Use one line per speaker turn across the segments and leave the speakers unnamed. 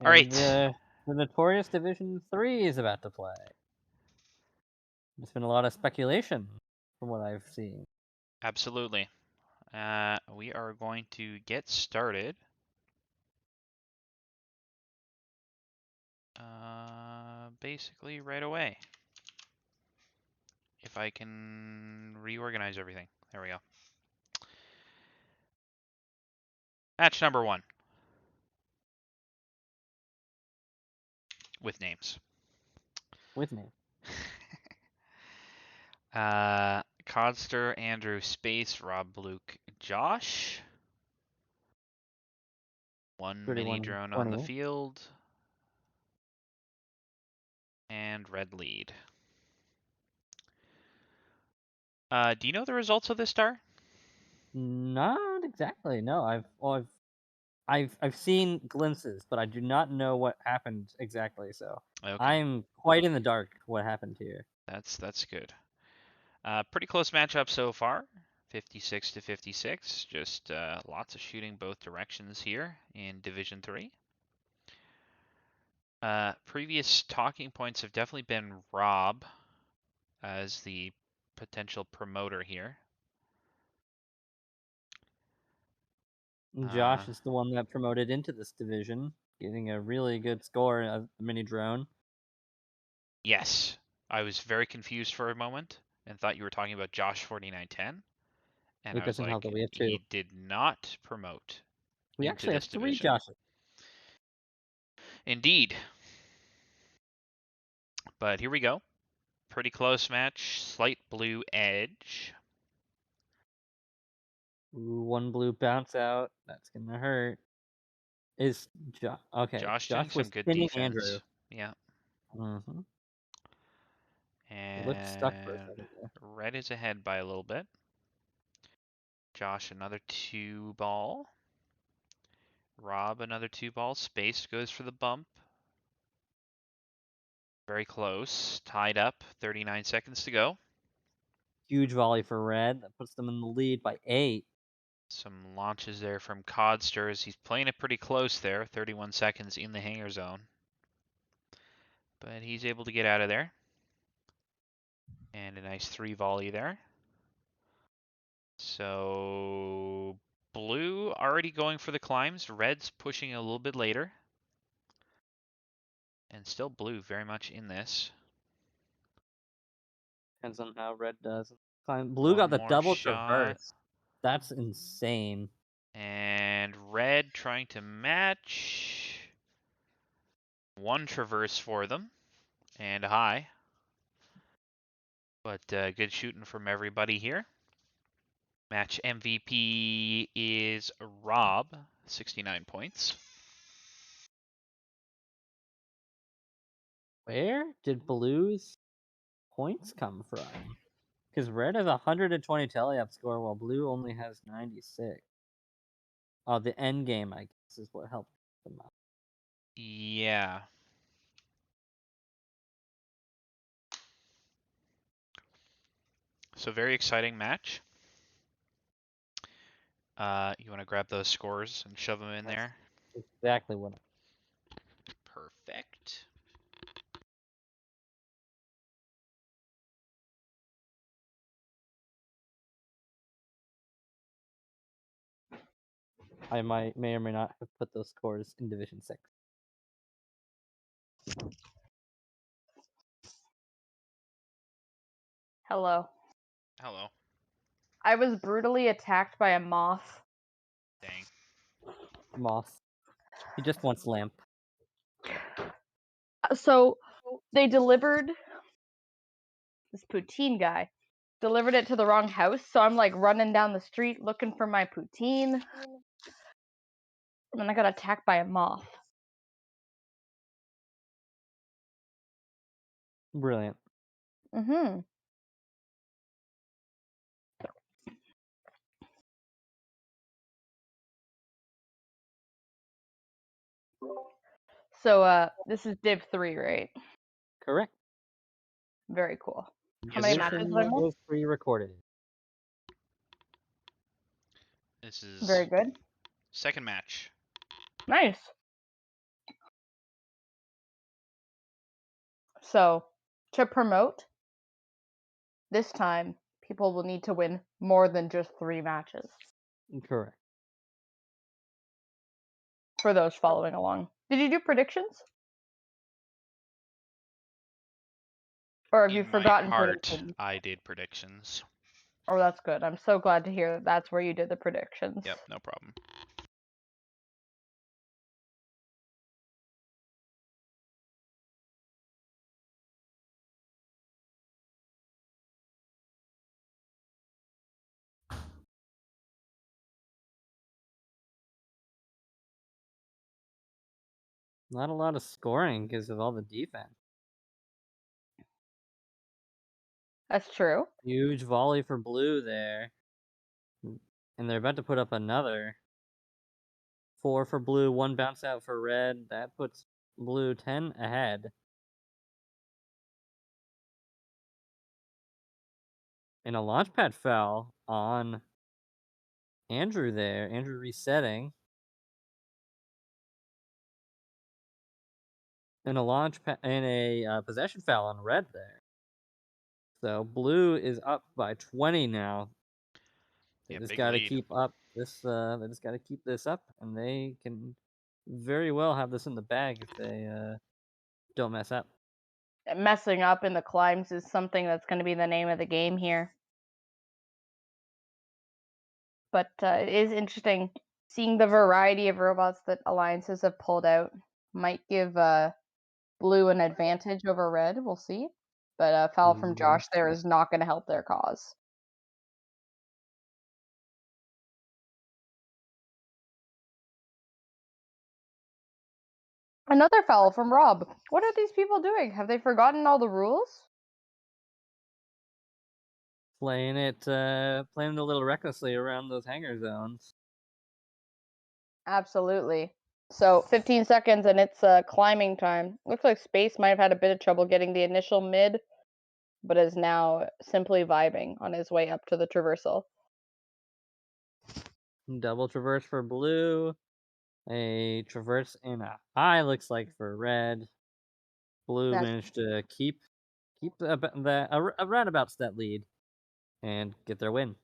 All right.
The notorious Division 3 is about to play. There's been a lot of speculation from what I've seen.
Absolutely. We are going to get started. Basically right away. If I can reorganize everything. There we go. Match number 1. With names.
With me.
Codster, Andrew, Space, Rob, Luke, Josh. One mini drone on the
31-20.
field. And red lead. Do you know the results of this star?
Not exactly. No, I've seen glimpses, but I do not know what happened exactly. So
Okay,
I'm quite in the dark. What happened here?
that's good. Pretty close matchup so far. 56 to 56. Just lots of shooting both directions here in Division 3. Previous talking points have definitely been Rob as the potential promoter here.
Josh is the one that promoted into this division, getting a really good score in a mini drone.
Yes, I was very confused for a moment and thought you were talking about Josh 4910. And
It
I was
doesn't help that
like,
we have 2.
he did not promote
We
into
actually have
this
3
division.
Joshes.
Indeed. But here we go. Pretty close match. Slight blue edge.
Ooh, 1 blue bounce out. That's gonna hurt. Is Josh okay?
Josh doing
Josh
some
was
good
pinning Andrew.
defense. Yeah.
Mm-hmm. He looked stuck for a
And
second there.
red is ahead by a little bit. Josh, another 2 ball. Rob, another 2 ball. Space goes for the bump. Very close. Tied up. 39 seconds to go.
Huge volley for red. That puts them in the lead by 8.
Some launches there from Codsters. He's playing it pretty close there. 31 seconds in the hangar zone. But he's able to get out of there. And a nice 3 volley there. So blue already going for the climbs. Red's pushing a little bit later. And still blue very much in this.
Depends on how red does. Blue
One
got the
more
double
shot.
traverse. That's insane.
And red trying to match. 1 traverse for them. And high. But good shooting from everybody here. Match MVP is Rob, 69 points.
Where did blue's points come from? Because red has 120 tele-up score, while blue only has 96. Oh, the end game, I guess, is what helped them out.
Yeah. So very exciting match. You want to grab those scores and shove them in
That's
there?
exactly what.
Perfect.
I may or may not have put those scores in Division 6.
Hello.
Hello.
I was brutally attacked by a moth.
Dang.
Moss. He just wants lamp.
So they delivered this poutine guy. Delivered it to the wrong house, so I'm like running down the street looking for my poutine. And then I got attacked by a moth.
Brilliant.
Mm-hmm. So this is Div 3, right?
Correct.
Very cool. How
Yes,
many
sir.
matches
Division
are there?
was pre-recorded.
This is
Very good.
second match.
Nice. So, to promote, this time, people will need to win more than just 3 matches
Correct.
for those following along. Did you do predictions? Or have you
In my
forgotten
heart,
predictions?
I did predictions.
Oh, that's good. I'm so glad to hear that that's where you did the predictions.
Yep, no problem.
Not a lot of scoring because of all the defense.
That's true.
Huge volley for blue there. And they're about to put up another. 4 for blue, 1 bounce out for red. That puts blue 10 ahead. And a launch pad foul on Andrew there. Andrew resetting. And a possession foul on red there. So blue is up by 20 now. They
Yeah,
just
big
got to
lead.
keep up this. They just got to keep this up, and they can very well have this in the bag if they don't mess up.
Messing up in the climbs is something that's going to be the name of the game here. But it is interesting seeing the variety of robots that alliances have pulled out. Might give blue an advantage over red. We'll see. But a foul from Josh there is not going to help their cause. Another foul from Rob. What are these people doing? Have they forgotten all the rules?
Playing it a little recklessly around those hangar zones.
Absolutely. So 15 seconds and it's climbing time. Looks like Space might have had a bit of trouble getting the initial mid, but is now simply vibing on his way up to the traversal.
Double traverse for blue. A traverse in a high looks like for red. Blue managed to keep around about that lead and get their win.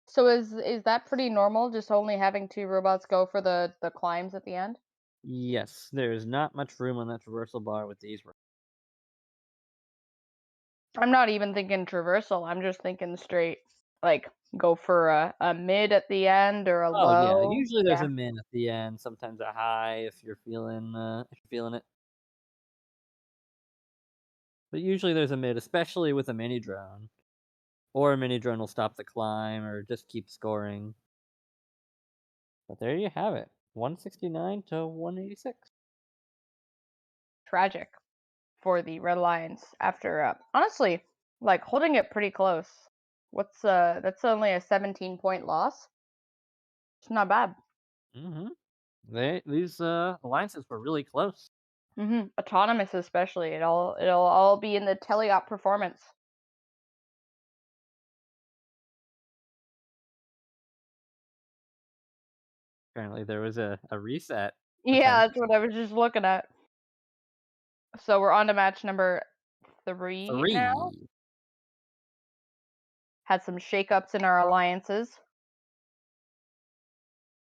So is that pretty normal? Just only having 2 robots go for the climbs at the end?
Yes, there's not much room on that traversal bar with these.
I'm not even thinking traversal. I'm just thinking straight, like go for a mid at the end or a
Oh yeah,
low.
usually there's
Yeah.
a min at the end, sometimes a high if you're feeling it. But usually there's a mid, especially with a mini drone. Or a mini drone will stop the climb or just keep scoring. But there you have it. 169 to 186.
Tragic for the Red Lions after honestly, like holding it pretty close. What's that's only a 17-point loss. It's not bad.
These alliances were really close.
Autonomous especially. It'll all be in the teleop performance.
Apparently there was a reset.
Yeah,
attempt.
that's what I was just looking at. So we're on to match number 3 now.
3.
Had some shakeups in our alliances.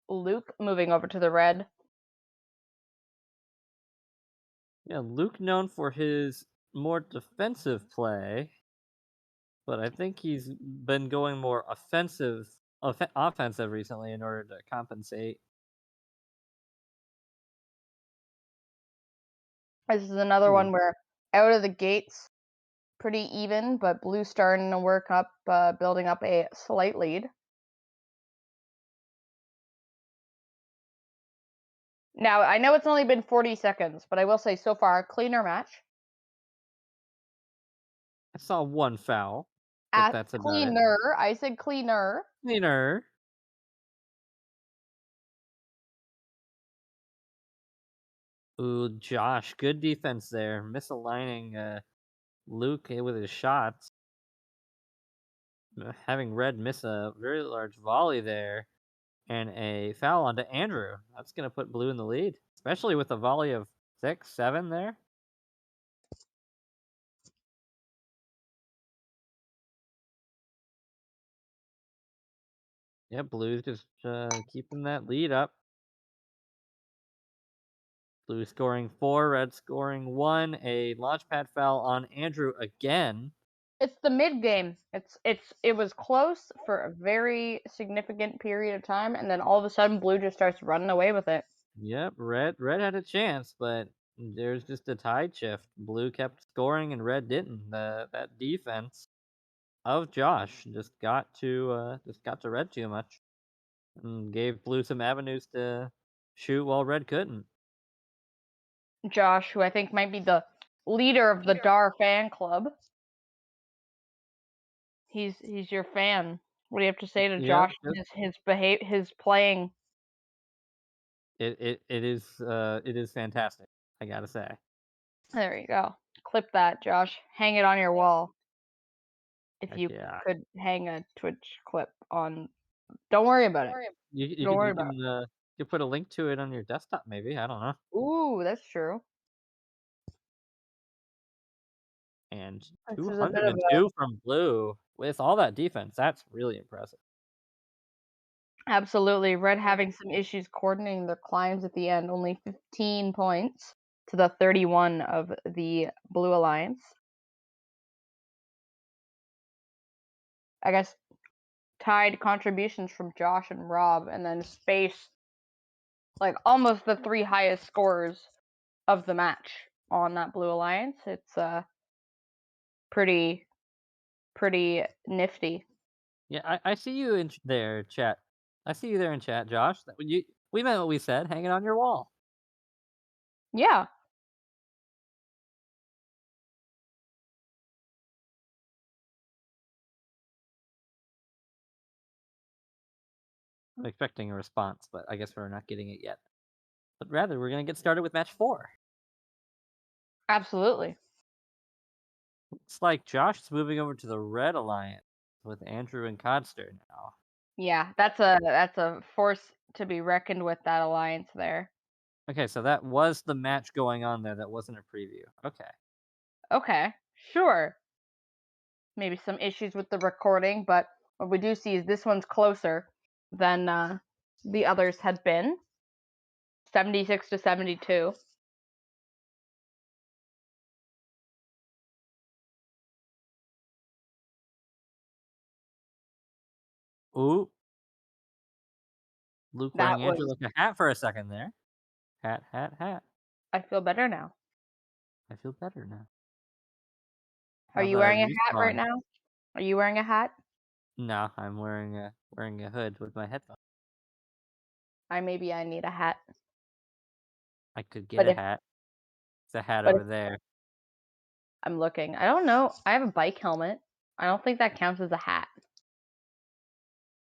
Luke moving over to the red.
Yeah, Luke known for his more defensive play, but I think he's been going more offensive recently in order to compensate.
This is another
Ooh.
one where out of the gates, pretty even, but blue starting to work up, building up a slight lead. Now, I know it's only been 40 seconds, but I will say so far, cleaner match.
I saw 1 foul, but that's about it.
Cleaner. I said cleaner.
Cleaner. Ooh, Josh, good defense there. Misaligning Luke with his shots. Having red miss a very large volley there. And a foul onto Andrew. That's going to put blue in the lead, especially with a volley of 6, 7 there. Yeah, Blue's just keeping that lead up. Blue scoring 4, Red scoring 1. A launchpad foul on Andrew again.
It's the mid game. It was close for a very significant period of time, and then all of a sudden, Blue just starts running away with it.
Yep, Red had a chance, but there's just a tide shift. Blue kept scoring and Red didn't. That defense of Josh just got to Red too much and gave Blue some avenues to shoot while Red couldn't.
Josh, who I think might be the leader of the Dar fan club. He's your fan. What do you have to say to
Yep,
Josh? His playing.
it is fantastic, I gotta say.
There you go. Clip that, Josh. Hang it on your wall. If
Heck
you
yeah.
could hang a Twitch clip on. Don't worry about it. Don't worry about it.
You put a link to it on your desktop, maybe. I don't know.
Ooh, that's true.
And
This is a bit of a
202 from Blue with all that defense. That's really impressive.
absolutely Red having some issues coordinating their climbs at the end. Only 15 points to the 31 of the Blue Alliance. I guess tied contributions from Josh and Rob, and then Space, like almost the 3 highest scorers of the match on that Blue Alliance. It's pretty nifty.
Yeah, I see you in there, chat. I see you there in chat, Josh. We meant what we said. Hang it on your wall.
Yeah.
I'm expecting a response, but I guess we're not getting it yet. But rather, we're going to get started with match 4.
Absolutely.
Looks like Josh is moving over to the Red Alliance with Andrew and Codster now.
Yeah, that's a force to be reckoned with, that alliance there.
Okay, so that was the match going on there. That wasn't a preview. Okay.
Okay, sure. Maybe some issues with the recording, but what we do see is this one's closer than the others had been. 76 to 72.
Ooh. Luke
That
wearing Andrew
was.
like a hat for a second there. Hat, hat, hat.
I feel better now.
I feel better now.
Are
How
you
about a
wearing a hat right
respawn?
now? Are you wearing a hat?
No, I'm wearing a hood with my headphones.
Maybe I need a hat.
I could get
But
a
if
hat. It's a hat
but
over
if
there.
I'm looking, I don't know. I have a bike helmet. I don't think that counts as a hat.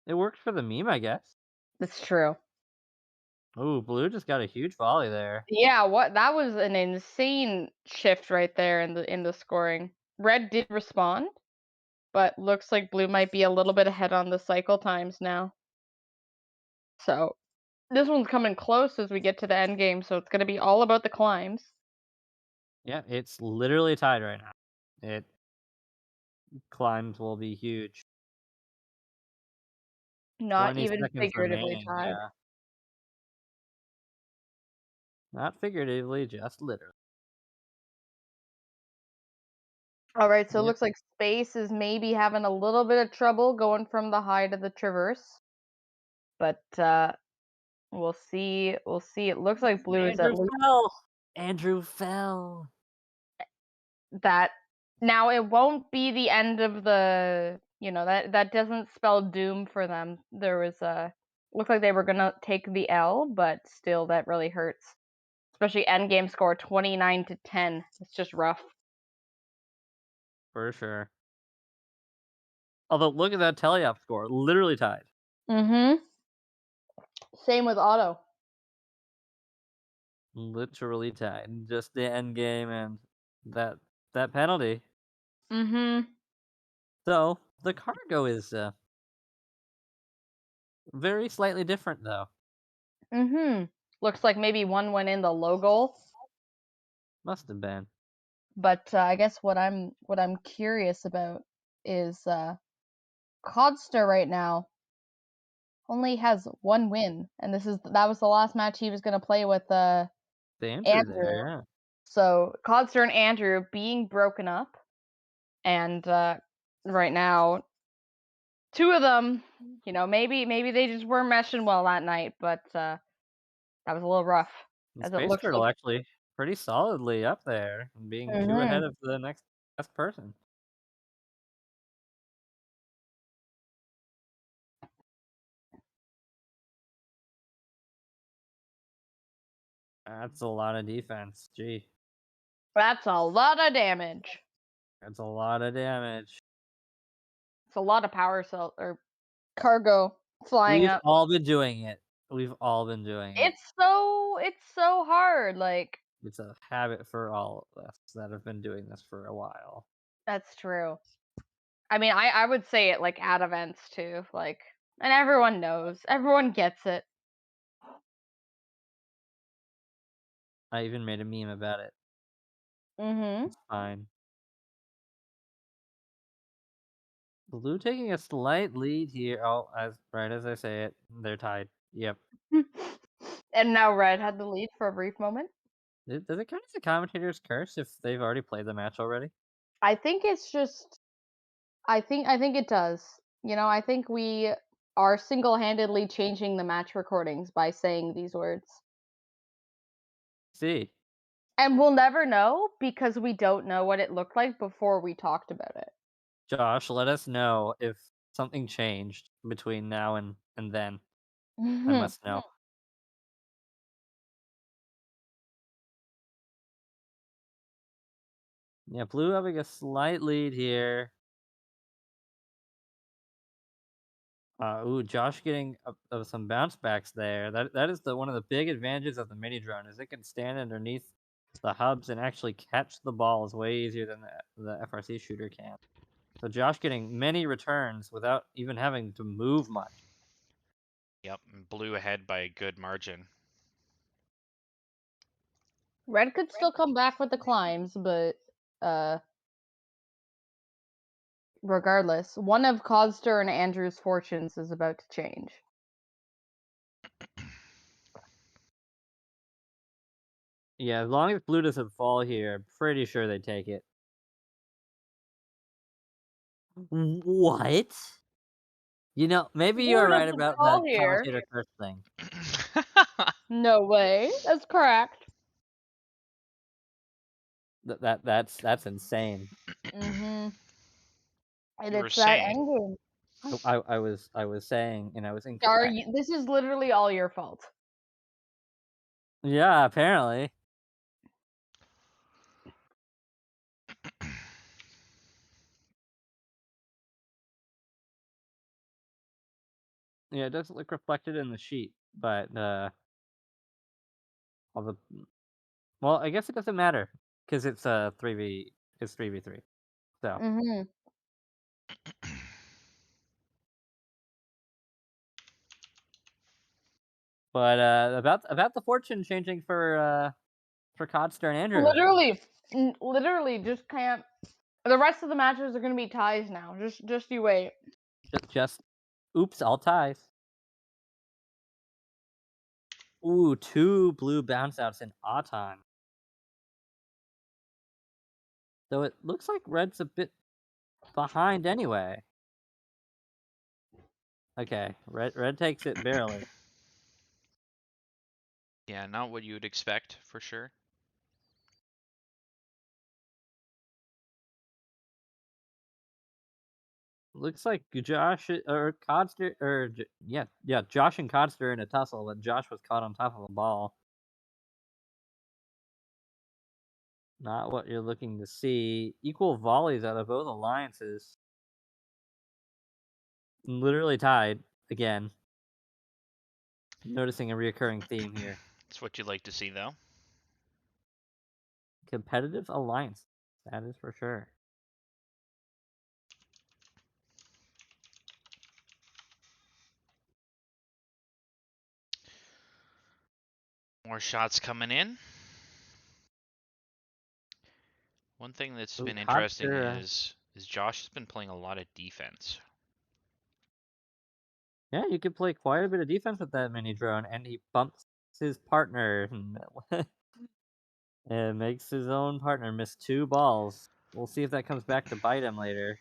It works for the meme, I guess.
That's true.
Ooh, Blue just got a huge volley there.
Yeah, what that was an insane shift right there in the scoring. Red did respond, but looks like Blue might be a little bit ahead on the cycle times now. So this one's coming close as we get to the end game, so it's gonna be all about the climbs.
Yeah, it's literally tied right now. It climbs will be huge.
Not
20
even
seconds
figuratively
remaining,
tied.
yeah. Not figuratively, just literally.
All right, so it
Yep.
looks like Space is maybe having a little bit of trouble going from the high to the traverse, but we'll see. We'll see. It looks like Blue is at
Andrew
least
fell. Andrew fell.
that. Now it won't be the end of the. That doesn't spell doom for them. There was a. Looked like they were gonna take the L, but still, that really hurts. Especially end game score 29 to 10. It's just rough.
For sure. Although, look at that teleop score. Literally tied.
Mm-hmm. Same with Otto.
Literally tied. Just the end game and that penalty.
Mm-hmm.
So, the cargo is very slightly different, though.
Mm-hmm. Looks like maybe one went in the low goal.
Must have been.
But I guess what I'm curious about is Codster right now. only has 1 win, and that was the last match he was gonna play with
Andrew
Andrew.
there, yeah.
So Codster and Andrew being broken up, and right now, 2 of them, you know, maybe they just weren't meshing well that night, but that was a little rough.
And
As it
Space
looks
Turtle
like.
actually pretty solidly up there, being 2
Mhm.
ahead of the next best person. That's a lot of defense. Gee,
That's a lot of damage.
that's a lot of damage.
It's a lot of power cell or cargo flying
We've
up.
all been doing it. We've all been doing it.
It's so hard. Like,
It's a habit for all of us that have been doing this for a while.
that's true. I mean, I would say it like at events too, like, and everyone knows, everyone gets it.
I even made a meme about it.
Mhm.
It's fine. Blue taking a slight lead here. Oh, right as I say it, they're tied. Yep.
And now Red had the lead for a brief moment.
Does it count as a commentator's curse if they've already played the match already?
I think it's just I think it does. You know, I think we are single-handedly changing the match recordings by saying these words.
See,
And we'll never know because we don't know what it looked like before we talked about it.
Josh, let us know if something changed between now and then. I
Mhm.
must know. Yeah, Blue having a slight lead here. Ooh, Josh getting some bounce backs there. That is one of the big advantages of the mini drone is it can stand underneath the hubs and actually catch the balls way easier than the FRC shooter can. So Josh getting many returns without even having to move much.
Yep, and Blue ahead by a good margin.
Red could still come back with the climbs, but regardless, one of Codster and Andrew's fortunes is about to change.
Yeah, as long as Blue doesn't fall here, I'm pretty sure they take it. What? You know, maybe you
Blue
are right
doesn't
about that
fall here.
commentator curse thing.
No way. That's correct.
That's insane.
Mhm. And
You were
it's that
saying.
endgame.
I was saying, and I was
Are
incorrect.
you, this is literally all your fault.
Yeah, apparently. Yeah, it doesn't look reflected in the sheet, but all the well, I guess it doesn't matter because it's 3v3. So,
Mhm.
but about the fortune changing for Codster and Andrew then.
Literally just can't. The rest of the matches are gonna be ties now. Just you wait.
Just oops, all ties. Ooh, 2 blue bounce outs in Auton. So it looks like Red's a bit behind anyway. Okay, Red takes it barely.
Yeah, not what you would expect for sure.
Looks like Josh or Codster or yeah, Josh and Codster in a tussle, but Josh was caught on top of a ball. Not what you're looking to see. Equal volleys out of both alliances. Literally tied again. Noticing a reoccurring theme here.
It's what you'd like to see, though.
Competitive alliance. That is for sure.
More shots coming in. One thing that's
Ooh,
been interesting
Codster.
is Josh has been playing a lot of defense.
Yeah, you could play quite a bit of defense with that mini drone, and he bumps his partner and makes his own partner miss 2 balls. We'll see if that comes back to bite him later.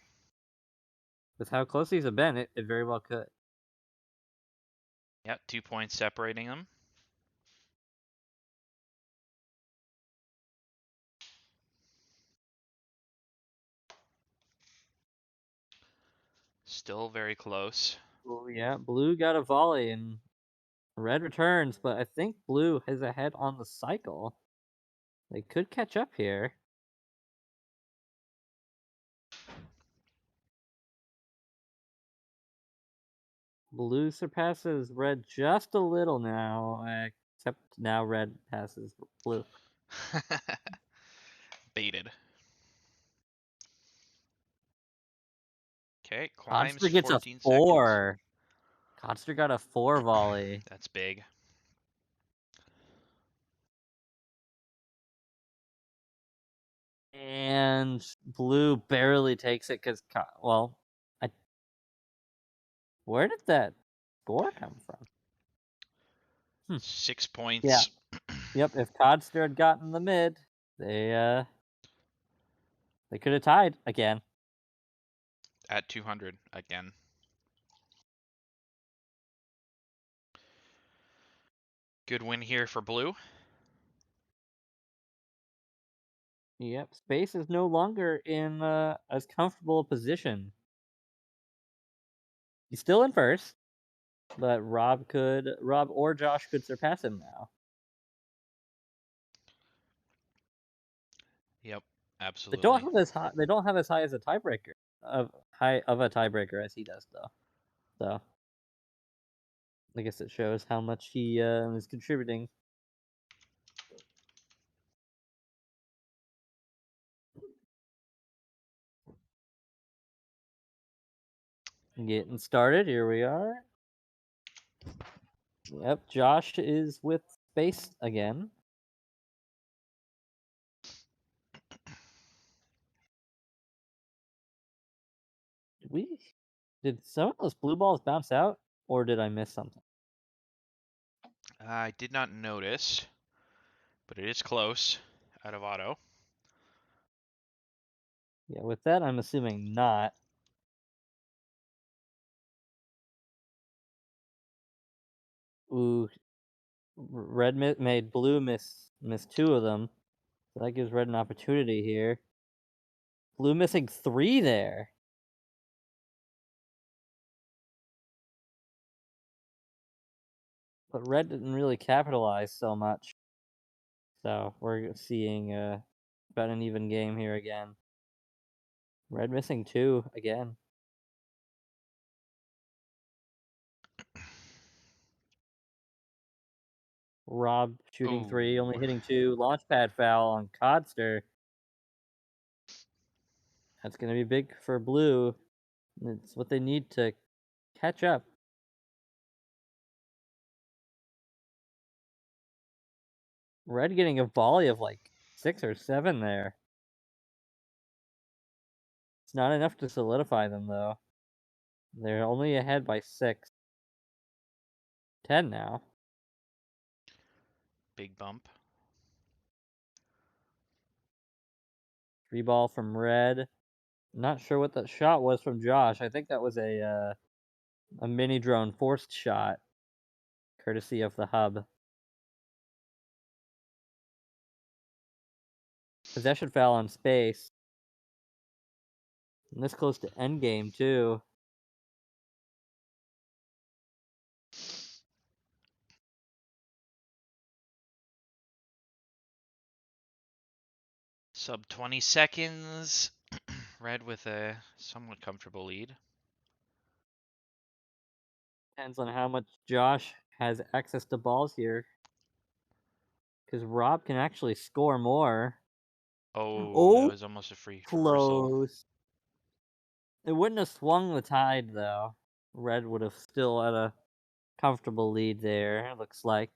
With how close these have been, it very well could.
Yep, 2 points separating them. Still very close.
Oh yeah, blue got a volley and red returns, but I think blue is ahead on the cycle. They could catch up here. Blue surpasses red just a little now, except now red passes blue.
Baited. Okay, climbs
Conster gets a
14 seconds.
4. Conster got a 4 volley.
That's big.
And blue barely takes it because, well, where did that score come from?
6
Yeah.
points.
Yep, if Codster had gotten the mid, they could have tied again.
At 200 again. Good win here for blue.
Yep, space is no longer in as comfortable a position. He's still in first, but Rob or Josh could surpass him now.
Yep,
They
absolutely.
don't have as high as a tiebreaker of a tiebreaker as he does though. So I guess it shows how much he is contributing. Getting started. Here we are. Yep, Josh is with space again. Did some of those blue balls bounce out, or did I miss something?
I did not notice, but it is close out of auto.
Yeah, with that, I'm assuming not. Ooh, red made blue miss 2 of them. So that gives red an opportunity here. Blue missing 3 there. But red didn't really capitalize so much. So we're seeing about an even game here again. Red missing 2 again. Rob shooting 3, only
Oh,
hitting 2. Launchpad foul on Codster. That's going to be big for blue. It's what they need to catch up. Red getting a volley of like 6 or 7 there. It's not enough to solidify them though. They're only ahead by 6. 10 now.
big bump.
3 ball from red. Not sure what that shot was from Josh. I think that was a mini drone forced shot, courtesy of the hub. Possession foul on space. And this close to endgame too.
Sub 20 seconds. Red with a somewhat comfortable lead.
Depends on how much Josh has access to balls here. Because Rob can actually score more.
Oh, that
Oh,
was almost a free reversal.
close. It wouldn't have swung the tide though. Red would have still had a comfortable lead there, it looks like.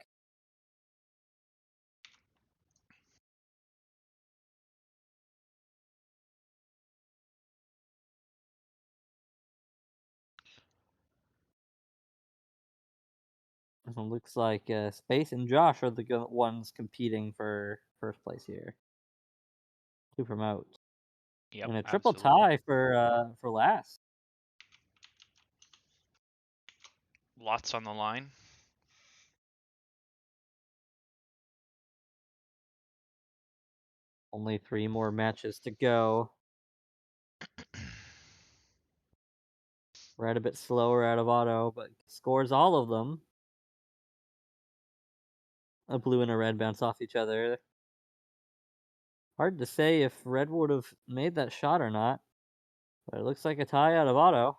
It looks like Space and Josh are the ones competing for first place here to promote.
Yep,
And a triple
absolutely.
tie for last.
Lots on the line.
Only 3 more matches to go. Red a bit slower out of auto, but scores all of them. A blue and a red bounce off each other. Hard to say if red would have made that shot or not, but it looks like a tie out of auto.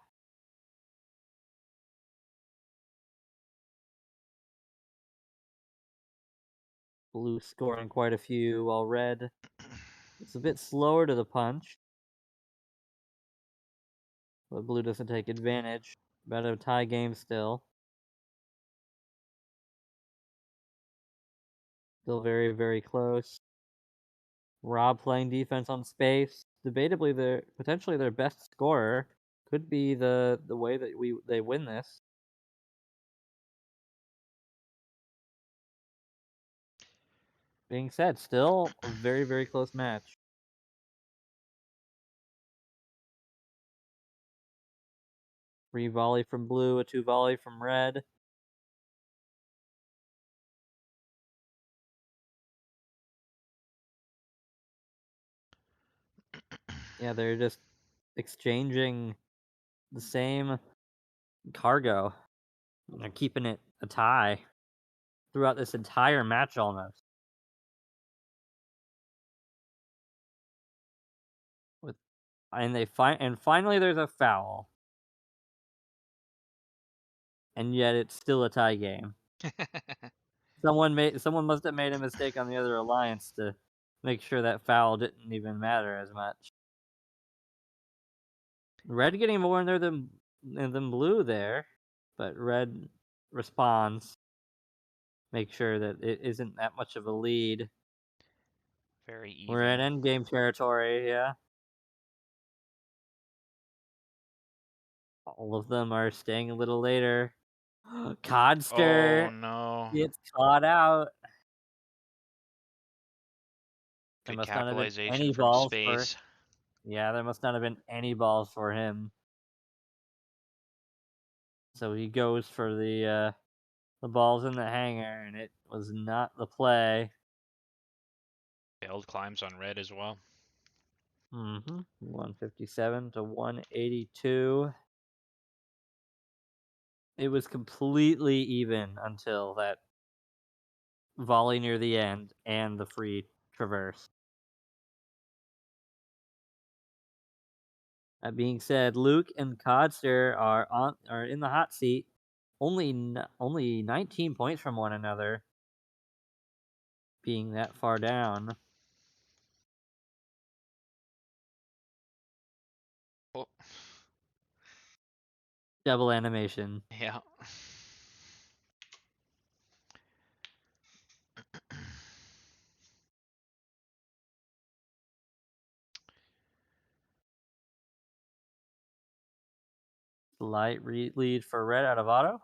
Blue scoring quite a few, while red is a bit slower to the punch. But blue doesn't take advantage. About a tie game still. Still very, very close. Rob playing defense on space. Debatably, potentially their best scorer. Could be the way that they win this. Being said, still a very, very close match. Three volley from blue, a 2 volley from red. Yeah, they're just exchanging the same cargo. They're keeping it a tie throughout this entire match almost. And finally there's a foul. And yet it's still a tie game. Someone must have made a mistake on the other alliance to make sure that foul didn't even matter as much. Red getting more in there than blue there, but red responds. Make sure that it isn't that much of a lead.
Very even.
We're in endgame territory, yeah. All of them are staying a little later. Codster
Oh no.
gets caught out. There
Good
must not have been
capitalization
any
from
balls for.
space.
Yeah, there must not have been any balls for him. So he goes for the balls in the hangar, and it was not the play.
Failed climbs on red as well.
157 to 182. It was completely even until that volley near the end and the free traverse. That being said, Luke and Codster are in the hot seat, only 19 points from one another, being that far down.
Oh.
Double animation.
Yeah.
Slight lead for red out of auto.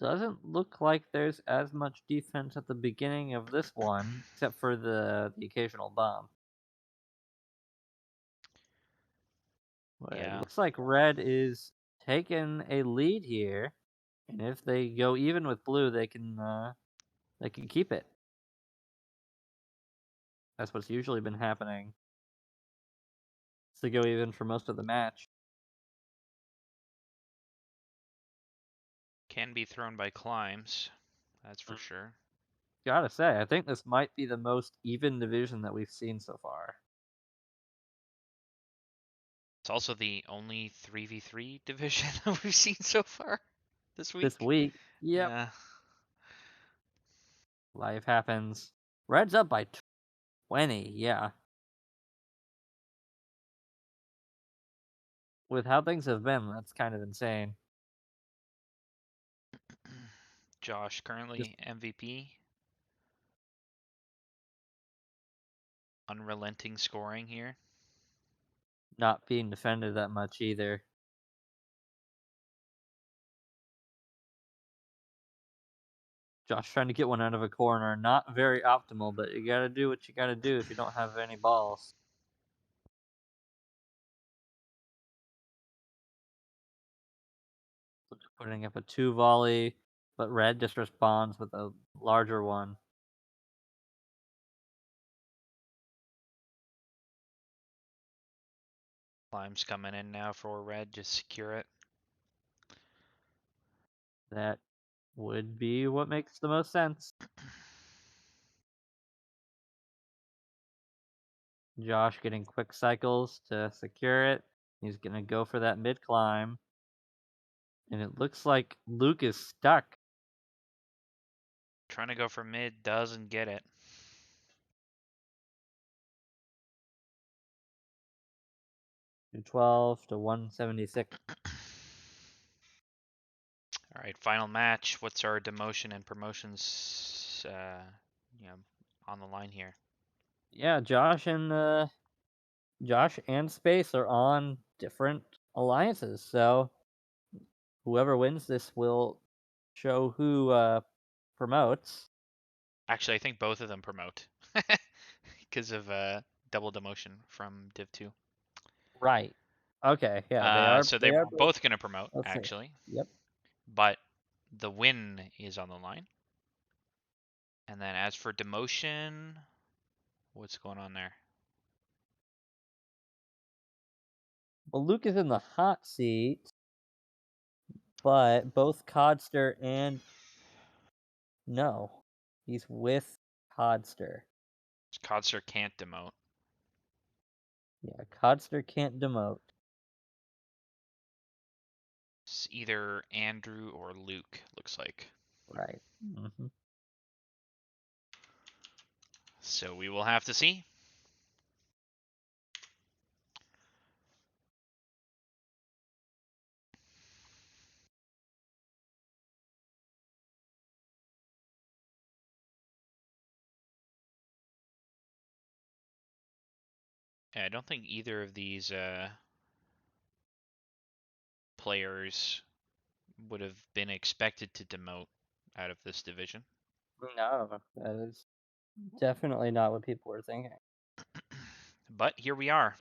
Doesn't look like there's as much defense at the beginning of this one, except for the occasional bump. But it
Yeah.
looks like red is taking a lead here, and if they go even with blue, they can keep it. That's what's usually been happening. To go even for most of the match.
Can be thrown by climbs. That's for sure.
Gotta say, I think this might be the most even division that we've seen so far.
It's also the only 3v3 division that we've seen so far this week.
This week. Yep.
Yeah.
Life happens. Red's up by 20, yeah. With how things have been, that's kind of insane.
Josh currently MVP. Unrelenting scoring here.
not being defended that much either. Josh trying to get one out of a corner. Not very optimal, but you gotta do what you gotta do if you don't have any balls. Putting up a 2 volley, but red just responds with a larger one.
Climb's coming in now for red. Just secure it.
That would be what makes the most sense. Josh getting quick cycles to secure it. He's gonna go for that mid climb. And it looks like Luke is stuck.
Trying to go for mid, doesn't get it.
$212 to 176.
All right, final match. What's our demotion and promotions, on the line here?
Yeah, Josh and Space are on different alliances, so whoever wins this will show who promotes.
Actually, I think both of them promote because of double demotion from Div 2.
Right. Okay, yeah, they are.
So
They
they're
are both.
both going to promote,
Let's see.
actually.
Yep.
But the win is on the line. And then as for demotion, what's going on there?
Well, Luke is in the hot seat, but both Codster and no, he's with Codster.
Codster can't demote.
Yeah, Codster can't demote.
It's either Andrew or Luke, looks like.
Right. Mm-hmm.
So we will have to see. Yeah, I don't think either of these players would have been expected to demote out of this division.
No, that is definitely not what people were thinking.
But here we are.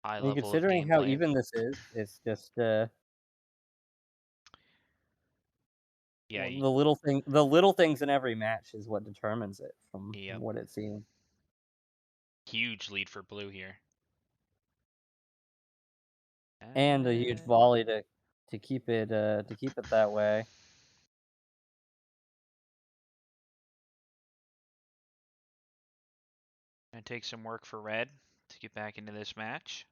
High
I mean,
level of
considering how
gameplay.
even this is, it's just
Yeah,
the little things in every match is what determines it from
yep.
what it seems.
Huge lead for blue here.
And a huge volley to keep it that way.
Gonna take some work for red to get back into this match.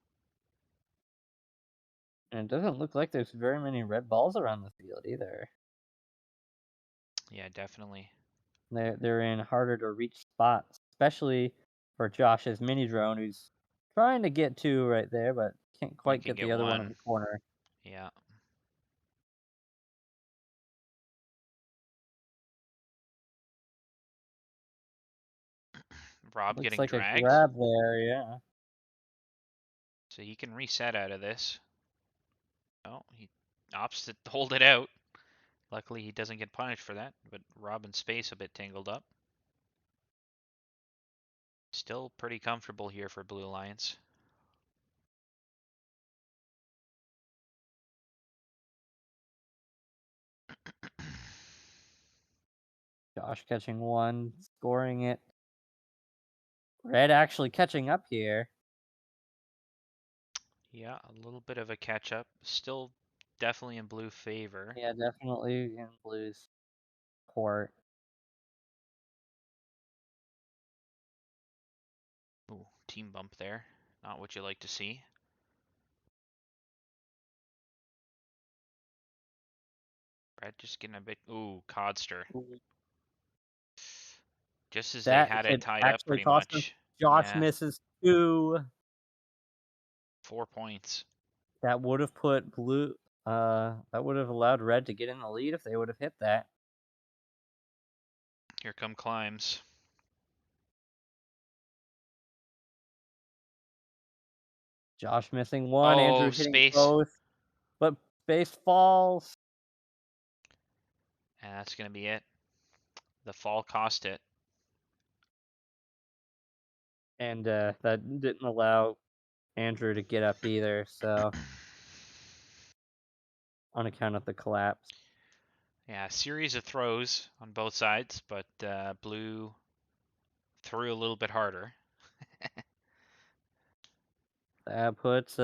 And it doesn't look like there's very many red balls around the field either.
Yeah, definitely.
They're in harder to reach spots, especially for Josh's mini drone, who's trying to get two right there, but can't
Only
quite
can
get
get
the other one in
one.
the corner.
Yeah. Rob
Looks
getting
like a
dragged.
grab there, yeah.
So he can reset out of this. Oh, he opts to hold it out. Luckily, he doesn't get punished for that, but Rob and Space a bit tangled up. Still pretty comfortable here for Blue Alliance.
Josh catching one, scoring it. Red actually catching up here.
Yeah, a little bit of a catch up. Still definitely in blue favor.
Yeah, definitely in blue's court.
Ooh, team bump there. Not what you like to see. Red just getting a bit. Ooh, Codster. Just as they
That
had it
could
tied up
actually
pretty
cost him.
much.
Josh
Yeah,
misses two.
4 points.
That would have put blue. That would have allowed red to get in the lead if they would have hit that.
Here come climbs.
Josh missing one, Andrew
Oh,
hitting
space.
both, but space falls.
And that's going to be it. The fall cost it.
And that didn't allow Andrew to get up either, so on account of the collapse.
Yeah, a series of throws on both sides, but blue threw a little bit harder.
That puts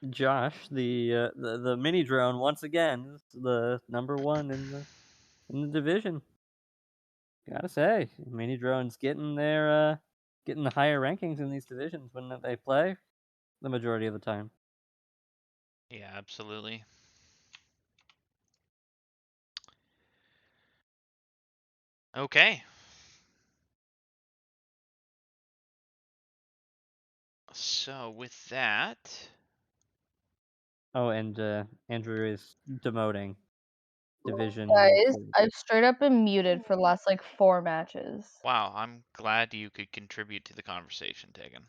Josh, the mini drone, once again, the number one in the division. Gotta say, mini drones getting getting the higher rankings in these divisions when they play the majority of the time.
Yeah, absolutely. Okay. So with that,
Oh, and Andrew is demoting division.
Guys, I've straight up been muted for the last like 4 matches.
wow, I'm glad you could contribute to the conversation, Tegan.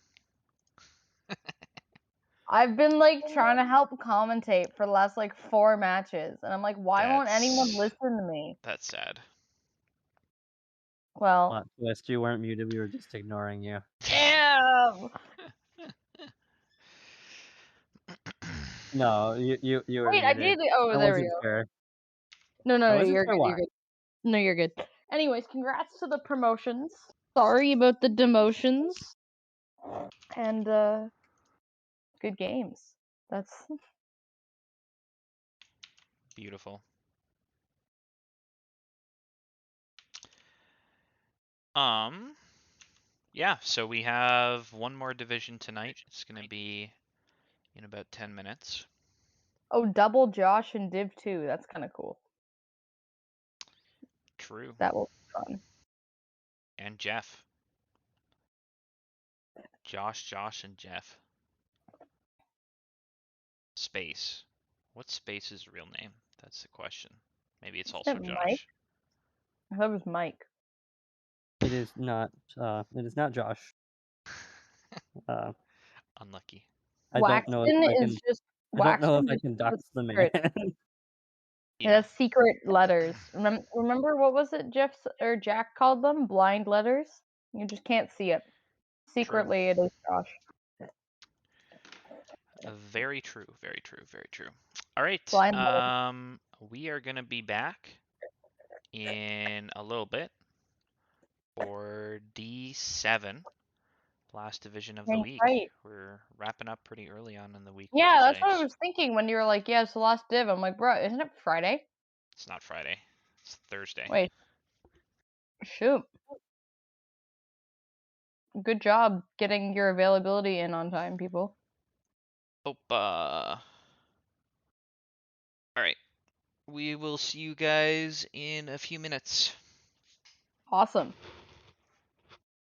I've been like trying to help commentate for the last like 4 matches, and I'm like, why won't anyone listen to me?
That's sad.
Well,
Plot twist, you weren't muted, we were just ignoring you.
damn.
No, you were
Wait, I
muted.
did. Oh,
I
there we
wasn't
go.
sure.
No,
I
no,
wasn't
you're
sure
good.
why.
You're good. No, you're good. Anyways, congrats to the promotions. Sorry about the demotions. And good games. That's
Beautiful. Yeah, so we have one more division tonight. It's going to be in about 10 minutes.
oh, double Josh and Div 2. That's kind of cool.
True.
That will be fun.
And Jeff. Josh, and Jeff. Space. What's Space's real name? That's the question. Maybe it's also
Isn't it Mike?
Josh.
I thought it was Mike.
It is not Josh.
Unlucky.
I don't know if
Waxton
I
is
can
just
I don't know if
Waxton
I
just
can
has a
dox the man.
secret. It
Yeah,
has secret letters. Remember what was it Jeff or Jack called them? Blind letters. You just can't see it.
true.
Secretly, it is Josh.
Very true, very true, very true. All right.
Blind letters.
We are going to be back in a little bit for D7, last division of the week.
Right.
We're wrapping up pretty early on in the week,
Yeah,
which
that's
is
what I
nice.
was thinking when you were like, "Yeah, it's the last div." I'm like, "Bro, isn't it Friday?"
It's not Friday. It's Thursday.
Wait. Shoot. Good job getting your availability in on time, people.
All right. We will see you guys in a few minutes.
Awesome.